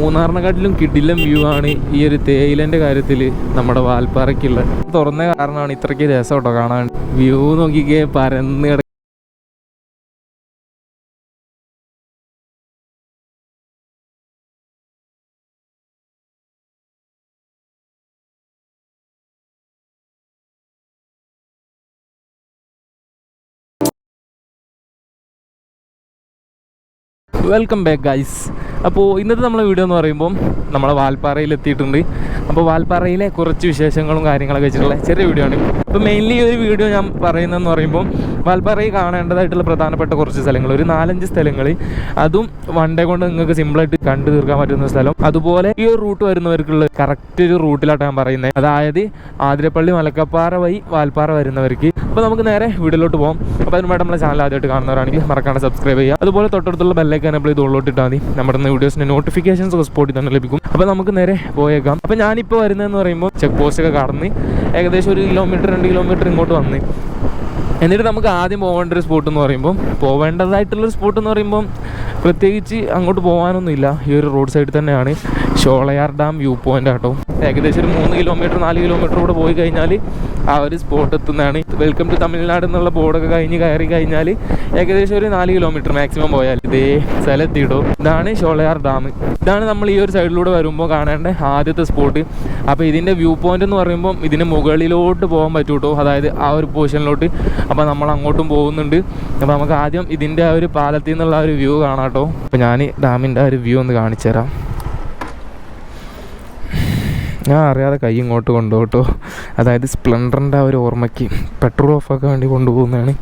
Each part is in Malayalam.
മൂന്നാറിനെക്കാട്ടിലും കിടിലം വ്യൂ ആണ് ഈ ഒരു തേയിലൻ്റെ കാര്യത്തിൽ നമ്മുടെ വാൽപ്പാറയ്ക്കുള്ളത്. തുറന്ന കാരണമാണ് ഇത്രയ്ക്ക് രസം കേട്ടോ കാണാൻ. വ്യൂ നോക്കിക്കേ, പരന്ന് വെൽക്കം ബാക്ക് ഗൈസ്. അപ്പോൾ ഇന്നത്തെ നമ്മളെ വീഡിയോ എന്ന് പറയുമ്പോൾ നമ്മളെ വാൽപ്പാറയിൽ എത്തിയിട്ടുണ്ട്. അപ്പോൾ വാൽപ്പാറയിലെ കുറച്ച് വിശേഷങ്ങളും കാര്യങ്ങളൊക്കെ വെച്ചിട്ടുള്ള ചെറിയ വീഡിയോ ആണ്. അപ്പോൾ മെയിൻലി ഒരു വീഡിയോ ഞാൻ പറയുന്നതെന്ന് പറയുമ്പോൾ വാൽപ്പാറയിൽ കാണേണ്ടതായിട്ടുള്ള പ്രധാനപ്പെട്ട കുറച്ച് സ്ഥലങ്ങൾ, ഒരു 4-5 സ്ഥലങ്ങൾ, അതും വൺ ഡേ കൊണ്ട് നിങ്ങൾക്ക് സിമ്പിളായിട്ട് കണ്ടു തീർക്കാൻ പറ്റുന്ന സ്ഥലം. അതുപോലെ ഈ ഒരു റൂട്ട് വരുന്നവർക്കുള്ള കറക്റ്റ് ഒരു റൂട്ടിലായിട്ട് ഞാൻ പറയുന്നത്, അതായത് ആതിരപ്പള്ളി മലക്കപ്പാറ വഴി വാൽപ്പാറ വരുന്നവർക്ക്. അപ്പോൾ നമുക്ക് നേരെ വീഡിയോയിലോട്ട് പോകാം. അപ്പോൾ അതിനുമായിട്ട് നമ്മളെ ചാനൽ ആദ്യമായിട്ട് കാണുന്നവരാണെങ്കിൽ മറക്കാണ്ട് സബ്സ്ക്രൈബ് ചെയ്യുക. അതുപോലെ തൊട്ടടുത്തുള്ള ബെല്ലൈക്കൻ എനേബിൾ ചെയ്ത് ഉള്ളോട്ടിട്ടാൽ മതി. നമ്മുടെ വീഡിയോസിൻ്റെ നോട്ടിഫിക്കേഷൻസ് ഒക്കെ സ്പോട്ടിൽ തന്നെ ലഭിക്കും. അപ്പോൾ നമുക്ക് നേരെ പോയേക്കാം. അപ്പോൾ ഞാനിപ്പോൾ വരുന്നതെന്ന് പറയുമ്പോൾ ചെക്ക് പോസ്റ്റ് ഒക്കെ കടന്ന് ഏകദേശം 1 കിലോമീറ്റർ 2 കിലോമീറ്റർ ഇങ്ങോട്ട് വന്ന്, എന്നിട്ട് നമുക്ക് ആദ്യം പോകേണ്ട ഒരു സ്പോട്ട് എന്ന് പറയുമ്പോൾ, പോവേണ്ടതായിട്ടുള്ളൊരു സ്പോട്ട് എന്ന് പറയുമ്പം പ്രത്യേകിച്ച് അങ്ങോട്ട് പോകാനൊന്നുമില്ല. ഈ ഒരു റോഡ് സൈഡിൽ തന്നെയാണ് ഷോളയാർ ഡാം വ്യൂ പോയിൻ്റ് ആട്ടോ. ഏകദേശം ഒരു 3 കിലോമീറ്റർ 4 കിലോമീറ്റർ കൂടെ പോയി കഴിഞ്ഞാൽ ആ ഒരു സ്പോട്ട് എത്തുന്നതാണ്. വെൽക്കം ടു തമിഴ്നാട് എന്നുള്ള ബോർഡൊക്കെ കയറി കഴിഞ്ഞാൽ ഏകദേശം ഒരു 4 കിലോമീറ്റർ മാക്സിമം പോയാൽ ഇതേ സ്ഥലത്തിടും. ഇതാണ് ഷോളയാർ ഡാം. ഇതാണ് നമ്മൾ ഈ ഒരു സൈഡിലൂടെ വരുമ്പോൾ കാണേണ്ട ആദ്യത്തെ സ്പോട്ട്. അപ്പോൾ ഇതിൻ്റെ വ്യൂ പോയിൻ്റ് എന്ന് പറയുമ്പോൾ ഇതിന് മുകളിലോട്ട് പോകാൻ പറ്റും കേട്ടോ, അതായത് ആ ഒരു പൊസിഷനിലോട്ട്. അപ്പോൾ നമ്മൾ അങ്ങോട്ടും പോകുന്നുണ്ട്. അപ്പോൾ നമുക്ക് ആദ്യം ഇതിൻ്റെ ആ ഒരു പാലത്തിൽ നിന്നുള്ള ആ ഒരു വ്യൂ കാണാം കേട്ടോ. അപ്പോൾ ഞാൻ ഡാമിൻ്റെ ആ ഒരു വ്യൂ ഒന്ന് കാണിച്ചു തരാം. ഞാൻ അറിയാതെ കൈ ഇങ്ങോട്ട് കൊണ്ടുപോകും കേട്ടോ, അതായത് സ്പ്ലെൻഡറിൻ്റെ ആ ഒരു ഓർമ്മയ്ക്ക് പെട്രോൾ ഓഫാക്കാൻ വേണ്ടി കൊണ്ടുപോകുന്നതാണ്.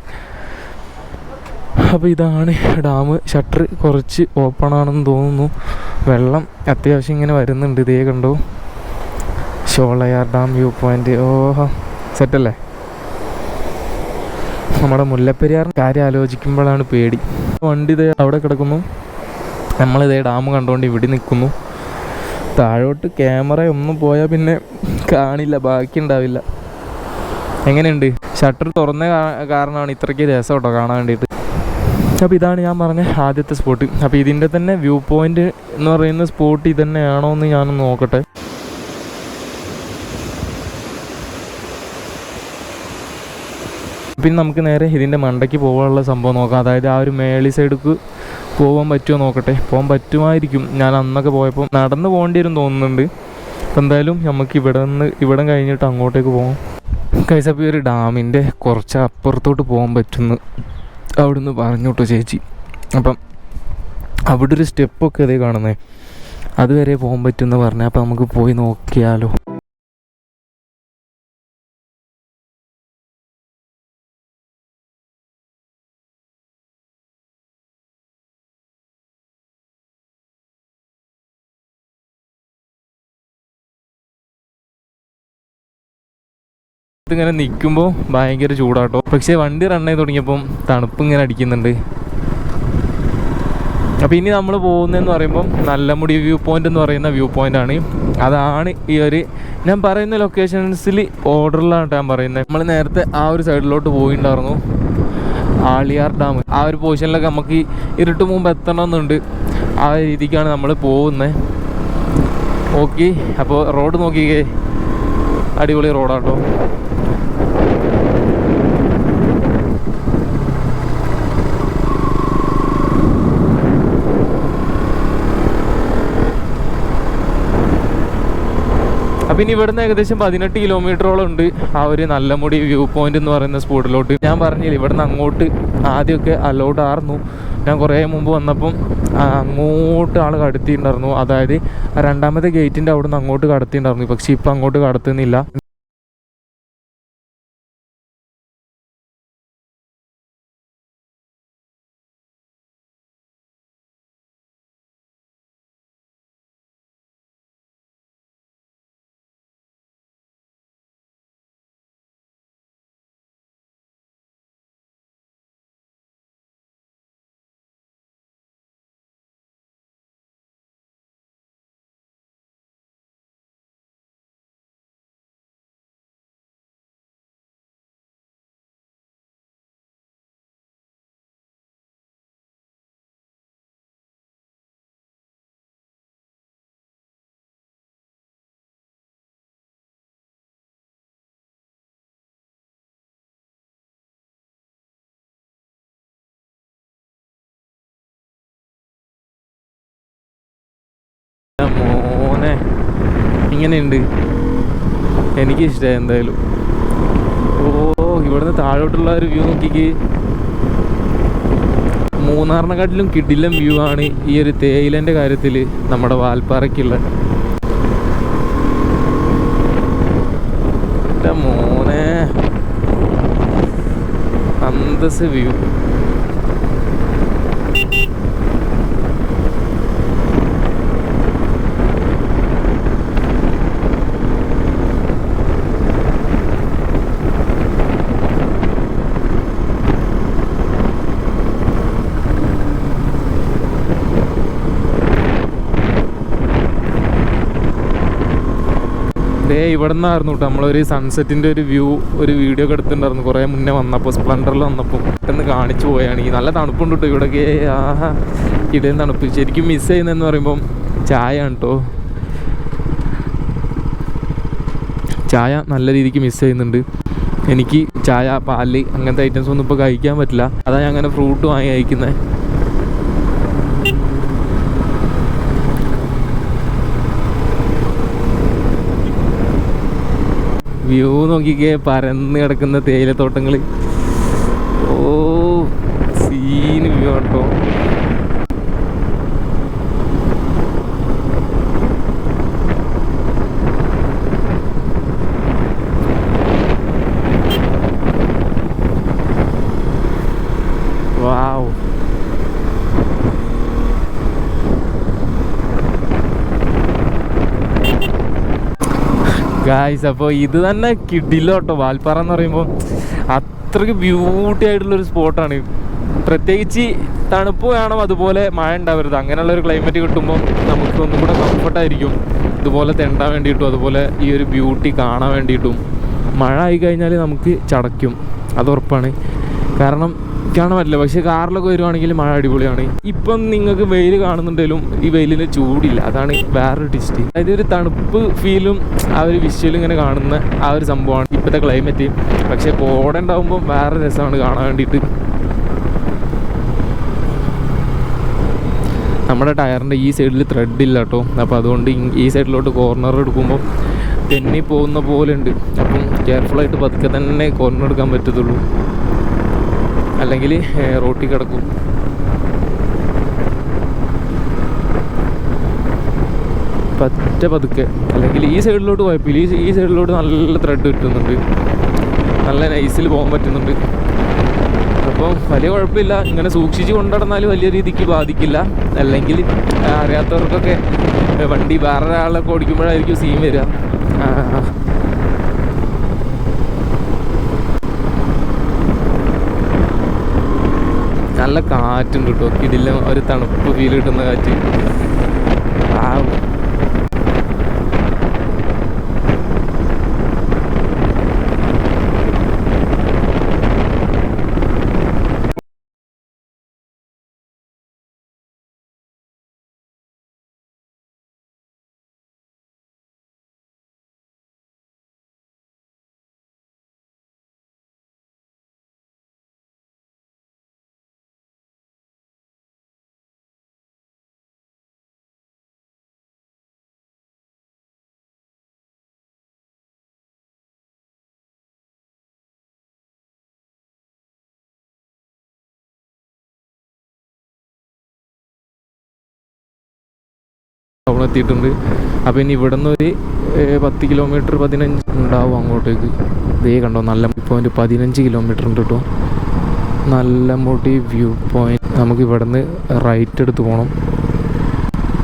അപ്പോൾ ഇതാണ് ഡാം. ഷട്ടർ കുറച്ച് ഓപ്പൺ ആണെന്ന് തോന്നുന്നു. വെള്ളം അത്യാവശ്യം ഇങ്ങനെ വരുന്നുണ്ട്. ഇതേ കണ്ടോ, ഷോളയാർ ഡാം വ്യൂ പോയിൻ്റ്. ഓഹോ, സെറ്റല്ലേ. നമ്മുടെ മുല്ലപ്പെരിയാറിൻ്റെ കാര്യം ആലോചിക്കുമ്പോഴാണ് പേടി. വണ്ടി ഇതേ അവിടെ കിടക്കുന്നു, നമ്മളിതേ ഡാം കണ്ടുകൊണ്ട് ഇവിടെ നിൽക്കുന്നു. താഴോട്ട് ക്യാമറ ഒന്നും പോയാൽ പിന്നെ കാണില്ല, ബാക്കി ഉണ്ടാവില്ല. എങ്ങനെയുണ്ട്? ഷട്ടർ തുറന്ന കാരണമാണ് ഇത്രയ്ക്ക് രസം കേട്ടോ കാണാൻ വേണ്ടിയിട്ട്. അപ്പോൾ ഇതാണ് ഞാൻ പറഞ്ഞ ആദ്യത്തെ സ്പോട്ട്. അപ്പോൾ ഇതിൻ്റെ തന്നെ വ്യൂ പോയിൻ്റ് എന്ന് പറയുന്ന സ്പോട്ട് ഇത് തന്നെയാണോ എന്ന് ഞാനൊന്ന് നോക്കട്ടെ. പിന്നെ നമുക്ക് നേരെ ഇതിൻ്റെ മണ്ടയ്ക്ക് പോകാനുള്ള സംഭവം നോക്കാം. അതായത് ആ ഒരു മേളി സൈഡിലേക്ക് പോകാൻ പറ്റുമോ നോക്കട്ടെ. പോകാൻ പറ്റുമായിരിക്കും. ഞാൻ അന്നൊക്കെ പോയപ്പോൾ നടന്ന് പോകേണ്ടി വരും തോന്നുന്നുണ്ട്. അപ്പോൾ എന്തായാലും നമുക്ക് ഇവിടെ കഴിഞ്ഞിട്ട് അങ്ങോട്ടേക്ക് പോകാം. കൈസപ്പി ഒരു ഡാമിൻ്റെ കുറച്ച് അപ്പുറത്തോട്ട് പോകാൻ പറ്റുമെന്ന് അവിടുന്ന് പറഞ്ഞു കേട്ടോ ചേച്ചി. അപ്പം അവിടെ ഒരു സ്റ്റെപ്പൊക്കെ അതേ കാണുന്നത്, അതുവരെ പോകാൻ പറ്റുമെന്ന് പറഞ്ഞാൽ. അപ്പോൾ നമുക്ക് പോയി നോക്കിയാലോ. ഇതിങ്ങനെ നിൽക്കുമ്പോൾ ഭയങ്കര ചൂടാട്ടോ. പക്ഷേ വണ്ടി റൺ ചെയ്ത് തുടങ്ങിയപ്പം തണുപ്പ് ഇങ്ങനെ അടിക്കുന്നുണ്ട്. അപ്പോൾ ഇനി നമ്മൾ പോകുന്നതെന്ന് പറയുമ്പം നല്ലമുടി വ്യൂ പോയിൻ്റ് എന്ന് പറയുന്ന വ്യൂ പോയിൻ്റാണ്. അതാണ് ഈ ഒരു ഞാൻ പറയുന്ന ലൊക്കേഷൻസിൽ ഓർഡറിലാണ് ഞാൻ പറയുന്നത്. നമ്മൾ നേരത്തെ ആ ഒരു സൈഡിലോട്ട് പോയിട്ടുണ്ടായിരുന്നു, ആളിയാർ ഡാം. ആ ഒരു പൊസിഷനിലൊക്കെ നമുക്ക് ഇരുട്ട് മുമ്പ് എത്തണമെന്നുണ്ട്. ആ രീതിക്കാണ് നമ്മൾ പോകുന്നത്. ഓക്കെ, അപ്പോൾ റോഡ് നോക്കിക്കേ, അടിപൊളി റോഡാട്ടോ. അപ്പം ഇനി ഇവിടുന്ന് ഏകദേശം 18 കിലോമീറ്ററോളം ഉണ്ട് ആ ഒരു നല്ലമുടി വ്യൂ പോയിൻ്റ് എന്ന് പറയുന്ന സ്പോട്ടിലോട്ട്. ഞാൻ പറഞ്ഞില്ല, ഇവിടുന്ന് അങ്ങോട്ട് ആദ്യമൊക്കെ അലൗഡ് ആയിരുന്നു. ഞാൻ കുറേ മുമ്പ് വന്നപ്പം അങ്ങോട്ട് ആൾ കടത്തിയിട്ടുണ്ടായിരുന്നു, അതായത് 2ാമത്തെ ഗേറ്റിൻ്റെ അവിടെ നിന്ന് അങ്ങോട്ട് കടത്തിയിട്ടുണ്ടായിരുന്നു. പക്ഷേ ഇപ്പം അങ്ങോട്ട് കടത്തുന്നില്ല. മോനെ ഇങ്ങനെയുണ്ട്, എനിക്കിഷ്ടമായി എന്തായാലും. ഓ, ഇവിടുന്ന് താഴോട്ടുള്ള ഒരു വ്യൂ നോക്കിക്ക്. മൂന്നാറിനെക്കാട്ടിലും കിടിലം വ്യൂ ആണ് ഈ ഒരു തേയിലൻ്റെ കാര്യത്തിൽ നമ്മുടെ വാൽപ്പാറയ്ക്കുള്ള. മോനെ അന്തസ് വ്യൂ. ഇവിടെ നിന്നായിരുന്നു കേട്ടോ നമ്മളൊരു സൺസെറ്റിൻ്റെ ഒരു വ്യൂ, ഒരു വീഡിയോ ഒക്കെ എടുത്തിട്ടുണ്ടായിരുന്നു കുറേ മുന്നേ വന്നപ്പോൾ, സ്പ്ലെൻഡറിൽ വന്നപ്പോൾ. പെട്ടെന്ന് കാണിച്ചു പോയാണ്. ഈ നല്ല തണുപ്പുണ്ട് കേട്ടോ ഇവിടെയൊക്കെ. ആഹാ, ഇടയിൽ തണുപ്പ്. ശരിക്കും മിസ് ചെയ്യുന്നതെന്ന് പറയുമ്പം ചായ ആണ് കേട്ടോ. ചായ നല്ല രീതിക്ക് മിസ് ചെയ്യുന്നുണ്ട്. എനിക്ക് ചായ, പാല് അങ്ങനത്തെ ഐറ്റംസ് ഒന്നും ഇപ്പോൾ കഴിക്കാൻ പറ്റില്ല. അതാണ് ഞാൻ അങ്ങനെ ഫ്രൂട്ട് വാങ്ങി കഴിക്കുന്നത്. വ്യൂ നോക്കിക്കേ, പരന്ന് കിടക്കുന്ന തേയിലത്തോട്ടങ്ങൾ. ഓ, സീന് വ്യൂ കേട്ടോ. വാവ്. ഗായ്സ്, അപ്പോൾ ഇത് തന്നെ കിടിലം കേട്ടോ. വാൽപ്പാറ എന്ന് പറയുമ്പോൾ അത്രയ്ക്ക് ബ്യൂട്ടി ആയിട്ടുള്ളൊരു സ്പോട്ടാണ്. പ്രത്യേകിച്ച് തണുപ്പ് വേണം, അതുപോലെ മഴ ഉണ്ടാവരുത്. അങ്ങനെയുള്ളൊരു ക്ലൈമറ്റ് കിട്ടുമ്പോൾ നമുക്ക് ഒന്നും കൂടെ കംഫർട്ടായിരിക്കും ഇതുപോലെ തെണ്ടാൻ വേണ്ടിയിട്ടും അതുപോലെ ഈ ഒരു ബ്യൂട്ടി കാണാൻ വേണ്ടിയിട്ടും. മഴ ആയി കഴിഞ്ഞാൽ നമുക്ക് ചടയ്ക്കും, അത് ഉറപ്പാണ്. കാരണം കാണാൻ പറ്റില്ല. പക്ഷേ കാറിലൊക്കെ വരുവാണെങ്കിൽ മഴ അടിപൊളിയാണ്. ഇപ്പം നിങ്ങൾക്ക് വെയിൽ കാണുന്നുണ്ടെങ്കിലും ഈ വെയിലിന് ചൂടില്ല, അതാണ് വേറൊരു ടിസ്റ്റ്. അതായത് ഒരു തണുപ്പ് ഫീലും ആ ഒരു വിഷ്വലും ഇങ്ങനെ കാണുന്ന ആ ഒരു സംഭവമാണ് ഇപ്പോഴത്തെ ക്ലൈമറ്റ്. പക്ഷേ കോട ഉണ്ടാകുമ്പോൾ വേറെ രസമാണ് കാണാൻ വേണ്ടിയിട്ട്. നമ്മുടെ ടയറിൻ്റെ ഈ സൈഡിൽ ത്രെഡ് ഇല്ല കേട്ടോ. അപ്പോൾ അതുകൊണ്ട് ഈ സൈഡിലോട്ട് കോർണർ എടുക്കുമ്പോൾ തെന്നി പോകുന്ന പോലെ ഉണ്ട്. അപ്പം കെയർഫുള്ളായിട്ട് പതുക്കെ തന്നെ കോർണർ എടുക്കാൻ പറ്റത്തുള്ളൂ, അല്ലെങ്കിൽ റോട്ടിൽ കിടക്കും. പതുക്കെ, അല്ലെങ്കിൽ ഈ സൈഡിലോട്ട് കുഴപ്പമില്ല. ഈ സൈഡിലോട്ട് നല്ല ത്രെഡ് കിട്ടുന്നുണ്ട്, നല്ല നൈസിൽ പോകാൻ പറ്റുന്നുണ്ട്. അപ്പോൾ വലിയ കുഴപ്പമില്ല. ഇങ്ങനെ സൂക്ഷിച്ച് കൊണ്ടുനടന്നാൽ വലിയ രീതിക്ക് ബാധിക്കില്ല. അല്ലെങ്കിൽ അറിയാത്തവർക്കൊക്കെ വണ്ടി വേറെ ഒരാളൊക്കെ ഓടിക്കുമ്പോഴായിരിക്കും സീൻ വരിക. നല്ല കാറ്റുണ്ട് കേട്ടോ. ഇതില്ല ഒരു തണുപ്പ് ഫീൽ കിട്ടുന്ന കാറ്റ്. ടൗൺ എത്തിയിട്ടുണ്ട്. അപ്പോൾ ഇനി ഇവിടെ നിന്ന് ഒരു 10 കിലോമീറ്റർ 15 ഉണ്ടാവും അങ്ങോട്ടേക്ക്. ഇതേ കണ്ടോ, നല്ല പോയിൻറ്റ് 15 കിലോമീറ്റർ ഉണ്ട് കേട്ടോ. Nallamudi view point. നമുക്ക് ഇവിടെ നിന്ന് റൈറ്റ് എടുത്ത് പോകണം.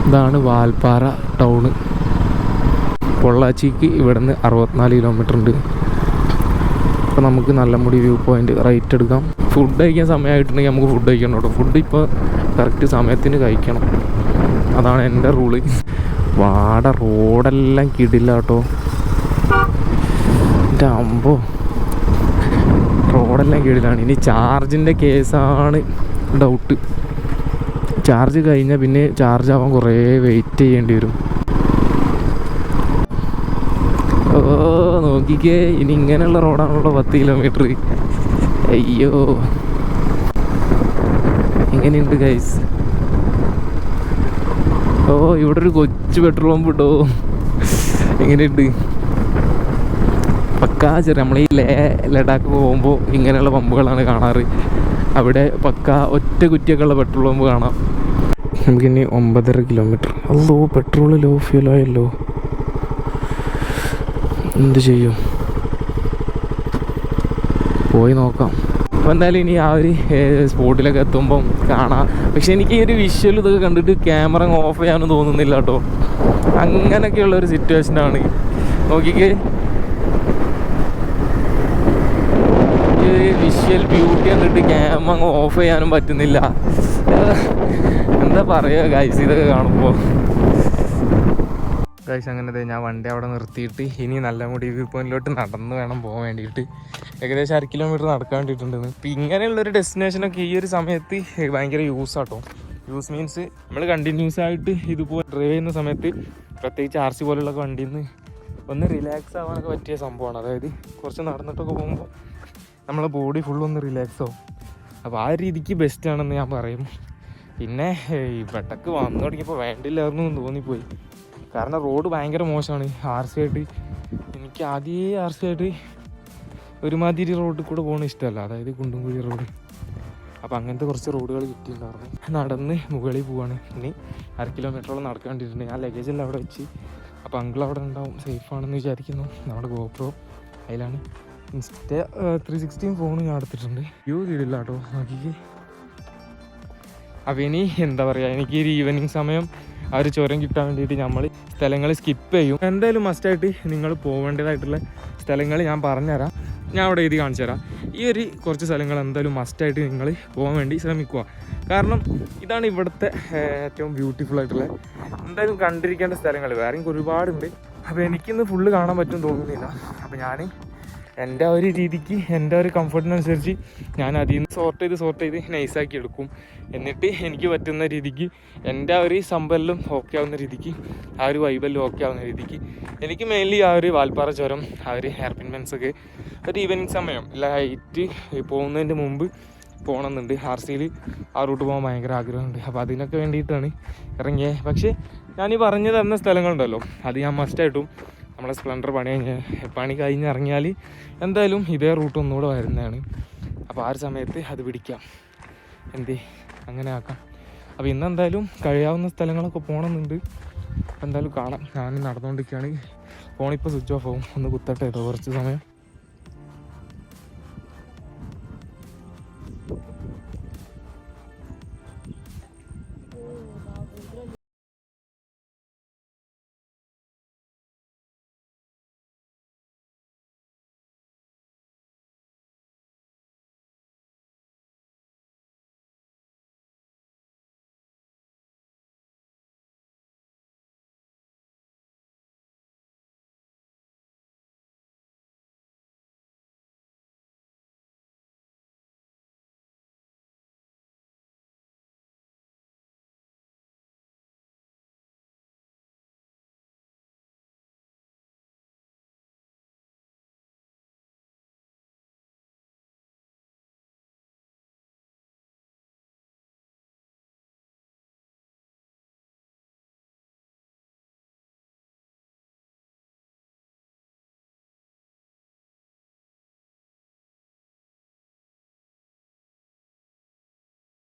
ഇതാണ് വാൽപ്പാറ ടൗണ്. പൊള്ളാച്ചിക്ക് ഇവിടെ നിന്ന് 64 കിലോമീറ്റർ ഉണ്ട്. അപ്പോൾ നമുക്ക് നല്ലമുടി വ്യൂ പോയിൻറ്റ് റൈറ്റ് എടുക്കാം. ഫുഡ് കഴിക്കാൻ സമയമായിട്ടുണ്ടെങ്കിൽ നമുക്ക് ഫുഡ് കഴിക്കണം കേട്ടോ. ഫുഡ് ഇപ്പോൾ കറക്റ്റ് സമയത്തിന് കഴിക്കണം, അതാണ് എൻ്റെ റൂള്. വാട റോഡെല്ലാം കിടില്ല കേട്ടോ. എൻ്റെ അമ്പോ, റോഡെല്ലാം കിടിലാണ്. ഇനി ചാർജിൻ്റെ കേസാണ് ഡൗട്ട്. ചാർജ് കഴിഞ്ഞാൽ പിന്നെ ചാർജ് ആവാൻ കുറേ വെയിറ്റ് ചെയ്യേണ്ടി വരും. ഓ നോക്കിക്കേ, ഇനി ഇങ്ങനെയുള്ള റോഡാണല്ലോ 10 കിലോമീറ്റർ. അയ്യോ, എങ്ങനെയുണ്ട് ഗൈസ്? ഓ ഇവിടെ ഒരു കൊച്ചു പെട്രോൾ പമ്പ് ഇട്ടോ. എങ്ങനെയുണ്ട്? പക്കാ ചെറിയ നമ്മൾ ഈ ലഡാക്ക് പോകുമ്പോൾ ഇങ്ങനെയുള്ള പമ്പുകളാണ് കാണാറ്. അവിടെ പക്കാ ഒറ്റ കുറ്റിയൊക്കെ ഉള്ള പെട്രോൾ പമ്പ് കാണാം. നമുക്കിനി 9.5 കിലോമീറ്റർ. അല്ലോ പെട്രോൾ ലോ ഫ്യൂലായല്ലോ, എന്ത് ചെയ്യും? പോയി നോക്കാം. അപ്പോൾ എന്തായാലും ഇനി ആ ഒരു സ്പോട്ടിലൊക്കെ എത്തുമ്പം കാണാം. പക്ഷെ എനിക്ക് ഈ ഒരു വിഷ്വൽ ഇതൊക്കെ കണ്ടിട്ട് ക്യാമറ ഓഫ് ചെയ്യാനൊന്നും തോന്നുന്നില്ല കേട്ടോ. അങ്ങനെയൊക്കെയുള്ളൊരു സിറ്റുവേഷനാണ്. നോക്കിക്കേ, വിഷ്വൽ ബ്യൂട്ടി കണ്ടിട്ട് ക്യാമറ ഓഫ് ചെയ്യാനും പറ്റുന്നില്ല. എന്താ പറയുക ഗൈസ് ഇതൊക്കെ കാണുമ്പോൾ. ഗൈസ് അങ്ങനെ ഞാൻ വണ്ടി അവിടെ നിർത്തിയിട്ട് ഇനി നല്ലമുടി വ്യൂ പോയിന്റിലോട്ട് നടന്ന് വേണം പോകാൻ വേണ്ടിയിട്ട്. ഏകദേശം 1/2 കിലോമീറ്റർ നടക്കാൻ വേണ്ടിയിട്ടുണ്ടെന്ന്. ഇപ്പം ഇങ്ങനെയുള്ളൊരു ഡെസ്റ്റിനേഷനൊക്കെ ഈ ഒരു സമയത്ത് ഭയങ്കര യൂസ് ആട്ടോ. യൂസ് മീൻസ് നമ്മൾ കണ്ടിന്യൂസ് ആയിട്ട് ഇതുപോലെ ഡ്രൈവ് ചെയ്യുന്ന സമയത്ത്, പ്രത്യേകിച്ച് RC പോലുള്ള വണ്ടിയിൽ നിന്ന് ഒന്ന് റിലാക്സ് ആവാനൊക്കെ പറ്റിയ സംഭവമാണ്. അതായത് കുറച്ച് നടന്നിട്ടൊക്കെ പോകുമ്പോൾ നമ്മളെ ബോഡി ഫുള്ളൊന്ന് റിലാക്സ് ആവും. അപ്പോൾ ആ രീതിക്ക് ബെസ്റ്റാണെന്ന് ഞാൻ പറയും. പിന്നെ ഇവിടേക്ക് വന്നു തുടങ്ങിയപ്പോൾ വേണ്ടില്ലായിരുന്നു എന്ന് തോന്നിപ്പോയി. കാരണം റോഡ് ഭയങ്കര മോശമാണ്. RC ആയിട്ട് എനിക്ക് ആദ്യമേ RC ആയിട്ട് ഒരുമാതിരി റോഡിൽ കൂടെ പോകുന്നത് ഇഷ്ടമല്ല, അതായത് കുണ്ടും കുഴി റോഡ്. അപ്പോൾ അങ്ങനത്തെ കുറച്ച് റോഡുകൾ കിട്ടിയിട്ടുണ്ടായിരുന്നു. നടന്ന് മുകളിൽ പോവാണ്. ഇനി 1/2 കിലോമീറ്ററോളം നടക്കാൻ വേണ്ടിയിട്ടുണ്ട്. ഞാൻ ലഗേജെല്ലാം അവിടെ വെച്ച്. അപ്പോൾ അങ്കിൾ അവിടെ ഉണ്ടാവും, സേഫാണെന്ന് വിചാരിക്കുന്നു. നമ്മുടെ GoPro അതിലാണ്. 360 ഫോൺ ഞാൻ എടുത്തിട്ടുണ്ട്. വ്യൂ ചെയ്തില്ല കേട്ടോ, നോക്കിക്ക്. അപ്പോൾ ഇനി എന്താ പറയുക, എനിക്ക് ഒരു ഈവനിങ് സമയം ആ ഒരു ചുരം കിട്ടാൻ വേണ്ടിയിട്ട് നമ്മൾ സ്ഥലങ്ങൾ സ്കിപ്പ് ചെയ്യും. എന്തായാലും മസ്റ്റായിട്ട് നിങ്ങൾ പോകേണ്ടതായിട്ടുള്ള സ്ഥലങ്ങൾ ഞാൻ പറഞ്ഞുതരാം. ഞാൻ അവിടെ എഴുതി കാണിച്ചു തരാം. ഈ ഒരു കുറച്ച് സ്ഥലങ്ങൾ എന്തായാലും മസ്റ്റായിട്ട് നിങ്ങൾ പോകാൻ വേണ്ടി ശ്രമിക്കുക. കാരണം ഇതാണ് ഇവിടുത്തെ ഏറ്റവും ബ്യൂട്ടിഫുൾ ആയിട്ടുള്ള, എന്തായാലും കണ്ടിരിക്കേണ്ട സ്ഥലങ്ങൾ. വേറെയും ഒരുപാടുണ്ട്. അപ്പോൾ എനിക്കിന്ന് ഫുള്ള് കാണാൻ പറ്റും തോന്നുന്നില്ല. അപ്പോൾ ഞാൻ എൻ്റെ ഒരു രീതിക്ക്, എൻ്റെ ഒരു കംഫർട്ടിനനുസരിച്ച് ഞാൻ അതിൽ നിന്ന് സോർട്ട് ചെയ്ത് നൈസാക്കി എടുക്കും. എന്നിട്ട് എനിക്ക് പറ്റുന്ന രീതിക്ക്, എൻ്റെ ഒരു സമ്പെല്ലാം ഓക്കെ ആവുന്ന രീതിക്ക്, ആ ഒരു വൈബെല്ലാം ഓക്കെ ആവുന്ന രീതിക്ക് എനിക്ക് മെയിൻലി ആ ഒരു വാൽപ്പാറ ചുരം, ആ ഒരു ഹെയർ പിൻ മെൻസൊക്കെ ഒരു ഈവനിങ് സമയം ലൈറ്റ് പോകുന്നതിൻ്റെ മുമ്പ് പോകണമെന്നുണ്ട്. RCയിൽ ആ റൂട്ട് പോകാൻ ഭയങ്കര ആഗ്രഹമുണ്ട്. അപ്പോൾ അതിനൊക്കെ വേണ്ടിയിട്ടാണ് ഇറങ്ങിയത്. പക്ഷേ ഞാനീ പറഞ്ഞു തരുന്ന സ്ഥലങ്ങളുണ്ടല്ലോ, അത് ഞാൻ മസ്റ്റായിട്ടും നമ്മളെ സ്പ്ലെൻഡർ പണി കഴിഞ്ഞ് ഇറങ്ങിയാൽ എന്തായാലും ഇതേ റൂട്ട് ഒന്നുകൂടെ വരുന്നതാണ്. അപ്പോൾ ആ ഒരു സമയത്ത് അത് പിടിക്കാം, അങ്ങനെ ആക്കാം. അപ്പോൾ ഇന്നെന്തായാലും കഴിയാവുന്ന സ്ഥലങ്ങളൊക്കെ പോകണമെന്നുണ്ട്. എന്തായാലും കാണാം. ഞാൻ നടന്നുകൊണ്ടിരിക്കുകയാണ്. ഫോണിപ്പോൾ സ്വിച്ച് ഓഫ് ആവും. ഒന്ന് കുത്തട്ടെ കേട്ടോ കുറച്ച് സമയം.